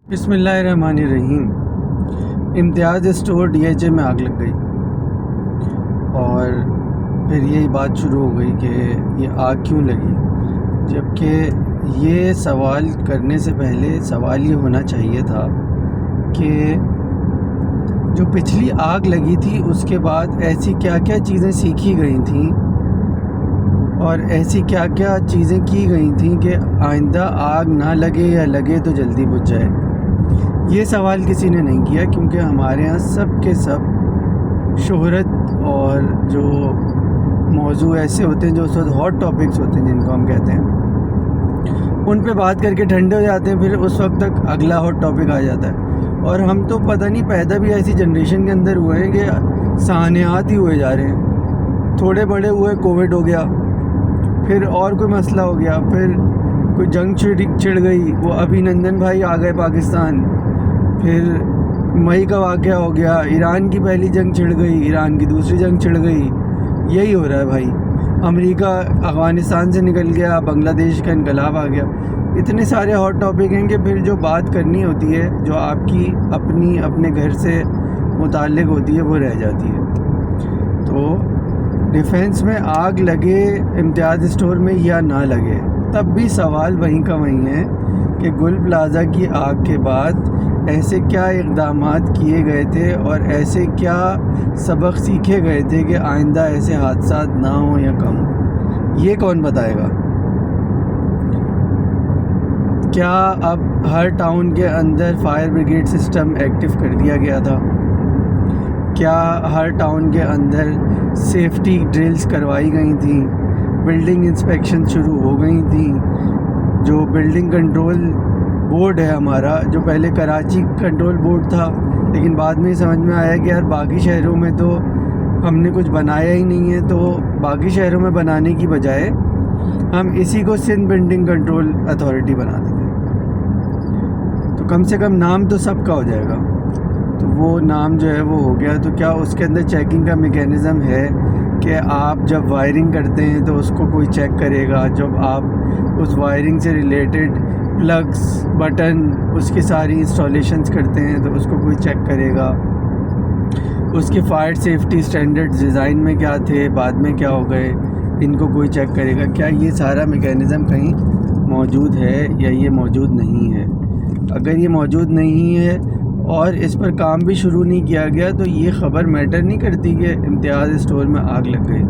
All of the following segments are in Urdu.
بسم اللہ الرحمن الرحیم۔ امتیاز اسٹور DHA میں آگ لگ گئی اور پھر یہی بات شروع ہو گئی کہ یہ آگ کیوں لگی، جبکہ یہ سوال کرنے سے پہلے سوال یہ ہونا چاہیے تھا کہ جو پچھلی آگ لگی تھی اس کے بعد ایسی کیا کیا چیزیں سیکھی گئی تھیں اور ایسی کیا کیا چیزیں کی گئی تھیں کہ آئندہ آگ نہ لگے یا لگے تو جلدی بجھ جائے۔ یہ سوال کسی نے نہیں کیا، کیونکہ ہمارے ہاں سب کے سب شہرت اور جو موضوع ایسے ہوتے ہیں جو اس وقت ہاٹ ٹاپکس ہوتے ہیں جن کو ہم کہتے ہیں، ان پہ بات کر کے ٹھنڈے ہو جاتے ہیں، پھر اس وقت تک اگلا ہاٹ ٹاپک آ جاتا ہے۔ اور ہم تو پتہ نہیں پیدا بھی ایسی جنریشن کے اندر ہوئے ہیں کہ سانحات ہی ہوئے جا رہے ہیں۔ تھوڑے بڑے ہوئے کووڈ ہو گیا، پھر اور کوئی مسئلہ ہو گیا، پھر کوئی جنگ چھڑ گئی، وہ ابھی نندن بھائی آ گئے پاکستان، پھر مئی کا واقعہ ہو گیا، ایران کی پہلی جنگ چھڑ گئی، ایران کی دوسری جنگ چھڑ گئی۔ یہی ہو رہا ہے بھائی، امریکہ افغانستان سے نکل گیا، بنگلہ دیش کا انقلاب آ گیا۔ اتنے سارے ہاٹ ٹاپک ہیں کہ پھر جو بات کرنی ہوتی ہے، جو آپ کی اپنے گھر سے متعلق ہوتی ہے، وہ رہ جاتی ہے۔ تو ڈیفنس میں آگ لگے امتیاز اسٹور میں یا نہ لگے، تب بھی سوال وہیں کا وہیں ہے کہ گل پلازہ کی آگ کے بعد ایسے کیا اقدامات کیے گئے تھے اور ایسے کیا سبق سیکھے گئے تھے کہ آئندہ ایسے حادثات نہ ہوں یا کم ہوں۔ یہ کون بتائے گا؟ کیا اب ہر ٹاؤن کے اندر فائر بریگیڈ سسٹم ایکٹیو کر دیا گیا تھا؟ کیا ہر ٹاؤن کے اندر سیفٹی ڈرلز کروائی گئی تھیں؟ بلڈنگ انسپیکشن شروع ہو گئی تھیں؟ جو بلڈنگ کنٹرول بورڈ ہے ہمارا، جو پہلے کراچی کنٹرول بورڈ تھا، لیکن بعد میں سمجھ میں آیا کہ یار باقی شہروں میں تو ہم نے کچھ بنایا ہی نہیں ہے، تو باقی شہروں میں بنانے کی بجائے ہم اسی کو سندھ بلڈنگ کنٹرول اتھارٹی بنا دیتے ہیں، تو کم سے کم نام تو سب کا ہو جائے گا۔ تو وہ نام جو ہے وہ ہو گیا، تو کیا اس کے اندر چیکنگ کا میکینزم ہے کہ آپ جب وائرنگ کرتے ہیں تو اس کو کوئی چیک کرے گا؟ جب آپ اس وائرنگ سے ریلیٹڈ پلگز، بٹن، اس کی ساری انسٹالیشنز کرتے ہیں تو اس کو کوئی چیک کرے گا؟ اس کے فائر سیفٹی سٹینڈرڈ ڈیزائن میں کیا تھے، بعد میں کیا ہو گئے، ان کو کوئی چیک کرے گا؟ کیا یہ سارا میکینزم کہیں موجود ہے یا یہ موجود نہیں ہے؟ اگر یہ موجود نہیں ہے اور اس پر کام بھی شروع نہیں کیا گیا تو یہ خبر میٹر نہیں کرتی کہ امتیاز اسٹور میں آگ لگ گئی۔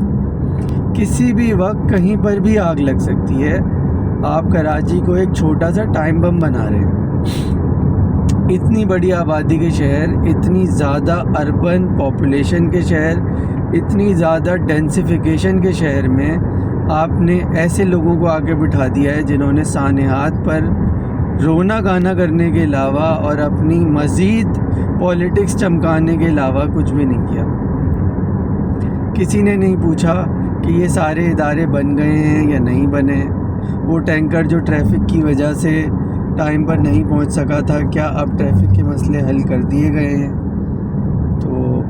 کسی بھی وقت کہیں پر بھی آگ لگ سکتی ہے۔ آپ کراچی کو ایک چھوٹا سا ٹائم بم بنا رہے ہیں۔ اتنی بڑی آبادی کے شہر، اتنی زیادہ اربن پاپولیشن کے شہر، اتنی زیادہ ڈینسیفیکیشن کے شہر میں آپ نے ایسے لوگوں کو آگے بٹھا دیا ہے جنہوں نے سانحات پر رونا گانا کرنے کے علاوہ اور اپنی مزید پولیٹکس چمکانے کے علاوہ کچھ بھی نہیں کیا۔ کسی نے نہیں پوچھا کہ یہ سارے ادارے بن گئے ہیں یا نہیں بنے، وہ ٹینکر جو ٹریفک کی وجہ سے ٹائم پر نہیں پہنچ سکا تھا، کیا اب ٹریفک کے مسئلے حل کر دیے گئے ہیں؟ تو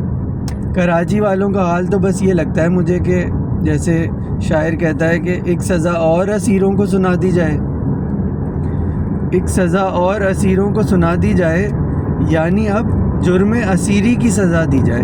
کراچی والوں کا حال تو بس یہ لگتا ہے مجھے کہ جیسے شاعر کہتا ہے کہ ایک سزا اور اسیروں کو سنا دی جائے، ایک سزا اور اسیروں کو سنا دی جائے، یعنی اب جرم اسیری کی سزا دی جائے۔